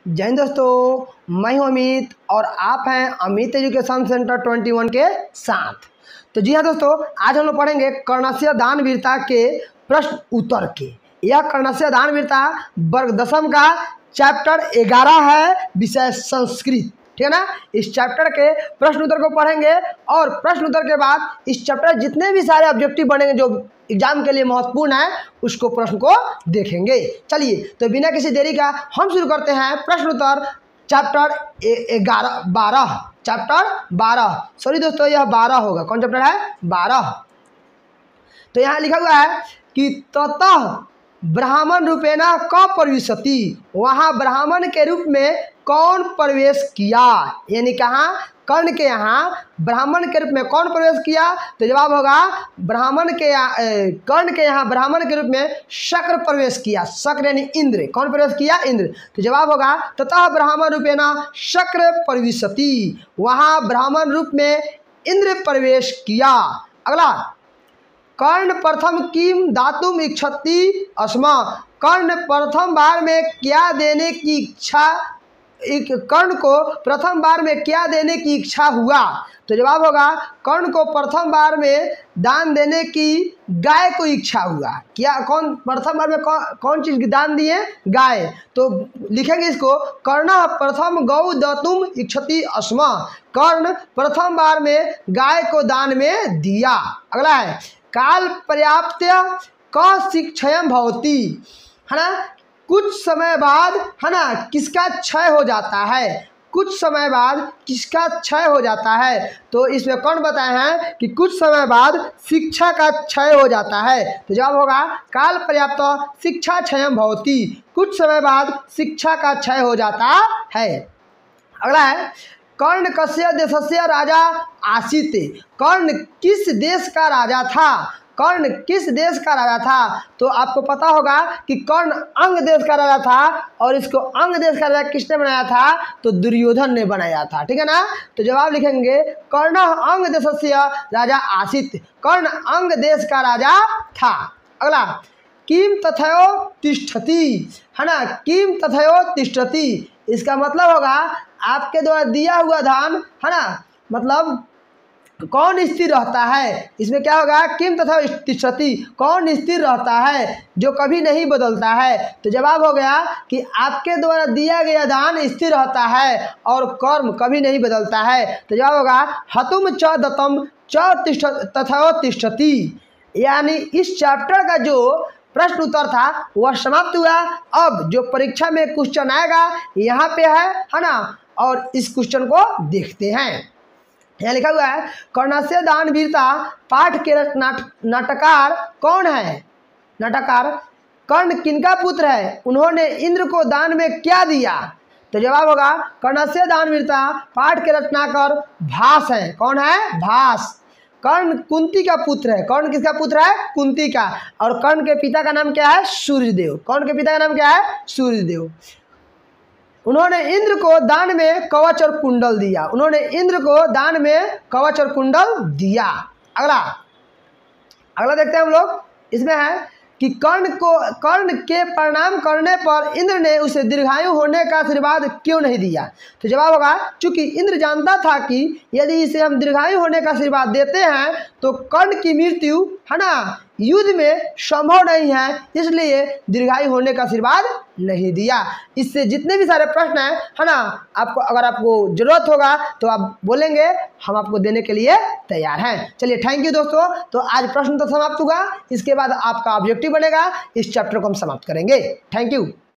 जय हिंद दोस्तों, मैं हूं अमित और आप हैं अमित एजुकेशन सेंटर 21 के साथ। तो जी हाँ दोस्तों, आज हम लोग पढ़ेंगे कर्णस्य दानवीरता के प्रश्न उत्तर के। यह कर्णस्य दानवीरता वर्ग दशम का चैप्टर 11 है, विषय संस्कृत। ठीक है ना। इस चैप्टर के प्रश्न उत्तर को पढ़ेंगे और प्रश्न उत्तर के बाद इस चैप्टर जितने भी सारे ऑब्जेक्टिव बनेंगे जो एग्जाम के लिए महत्वपूर्ण है उसको प्रश्न को देखेंगे। चलिए तो बिना किसी देरी का हम शुरू करते हैं प्रश्न उत्तर चैप्टर 12। सॉरी दोस्तों, यह 12 होगा। कौन चैप्टर है? 12। तो यहाँ लिखा हुआ है कि ततः ब्राह्मण रूपेणा क प्रविशति, वहाँ ब्राह्मण के रूप में कौन प्रवेश किया, यानी कहाँ कर्ण के यहाँ ब्राह्मण के रूप में कौन प्रवेश किया। तो जवाब होगा ब्राह्मण के कर्ण के यहाँ ब्राह्मण के रूप में शक्र प्रवेश किया। शक्र यानी इंद्र। कौन प्रवेश किया? इंद्र। तो जवाब होगा ततः ब्राह्मण रूपेणा शक्र प्रविशति, वहाँ ब्राह्मण रूप में इंद्र प्रवेश किया। अगला, कर्ण प्रथम किम दातुम इच्छति अस्मा, कर्ण प्रथम बार में क्या देने की इच्छा, कर्ण को प्रथम बार में क्या देने की इच्छा हुआ। तो जवाब होगा कर्ण को प्रथम बार में दान देने की गाय को इच्छा हुआ। क्या कौन प्रथम बार में कौन चीज दान दिए? गाय। तो लिखेंगे इसको कर्ण प्रथम गौ दातुम इच्छति अस्मा, कर्ण प्रथम बार में गाय को दान में दिया। अगला है काल पर्याप्त क शिक्षयम भवति, है ना। कुछ समय बाद, है ना, किसका क्षय हो जाता है? कुछ समय बाद किसका क्षय हो जाता है? तो इसमें कौन बताए हैं कि कुछ समय बाद शिक्षा का क्षय हो जाता है। तो जवाब होगा काल पर्याप्त शिक्षा क्षयम भवति, कुछ समय बाद शिक्षा का क्षय हो जाता है। अगला है कर्ण कस्य देशस्य राजा आसीत, कर्ण किस देश का राजा था? कर्ण किस देश का राजा था? तो आपको पता होगा कि कर्ण अंग देश का राजा था और इसको अंग देश का राजा किसने बनाया था? तो दुर्योधन ने बनाया था। ठीक है ना। तो जवाब लिखेंगे कर्ण अंग देशस्य राजा आसीत, कर्ण अंग देश का राजा था। अगला किम तथयो तिष्ठति, है ना, किम तथयो तिष्ठति, इसका मतलब होगा आपके द्वारा दिया हुआ दान, है ना, मतलब कौन स्थिर रहता है। इसमें क्या होगा? किम तथा तिष्ठति, कौन स्थिर रहता है जो कभी नहीं बदलता है। तो जवाब हो गया कि आपके द्वारा दिया गया दान स्थिर रहता है और कर्म कभी नहीं बदलता है। तो जवाब होगा हतुम च दत्तम च तथा तिष्ठति, यानी इस चैप्टर का जो प्रश्न उत्तर था वह समाप्त हुआ। अब जो परीक्षा में क्वेश्चन आएगा यहाँ पे है ना, और इस क्वेश्चन को देखते हैं। यहाँ लिखा हुआ है कर्णस्य दानवीरता पाठ के नाटककार कौन है? नाटककार कर्ण किनका पुत्र है? उन्होंने इंद्र को दान में क्या दिया? तो जवाब होगा कर्णस्य दानवीरता पाठ के रचनाकार भास है। कौन है? भास। कर्ण कुंती का पुत्र है। कर्ण किसका पुत्र है? कुंती का। और कर्ण के पिता का नाम क्या है? सूर्यदेव। कर्ण के पिता का नाम क्या है? सूर्यदेव। उन्होंने इंद्र को दान में कवच और कुंडल दिया। उन्होंने इंद्र को दान में कवच और कुंडल दिया। अगला देखते हैं हम लोग। इसमें है कि कर्ण के प्रणाम करने पर इंद्र ने उसे दीर्घायु होने का आशीर्वाद क्यों नहीं दिया। तो जवाब होगा चूंकि इंद्र जानता था कि यदि इसे हम दीर्घायु होने का आशीर्वाद देते हैं तो कर्ण की मृत्यु, है ना, युद्ध में संभव नहीं है, इसलिए दीर्घायु होने का आशीर्वाद नहीं दिया। इससे जितने भी सारे प्रश्न हैं, है ना, आपको अगर आपको जरूरत होगा तो आप बोलेंगे, हम आपको देने के लिए तैयार हैं। चलिए थैंक यू दोस्तों। तो आज प्रश्न तो समाप्त होगा, इसके बाद आपका ऑब्जेक्टिव बनेगा, इस चैप्टर को हम समाप्त करेंगे। Thank you.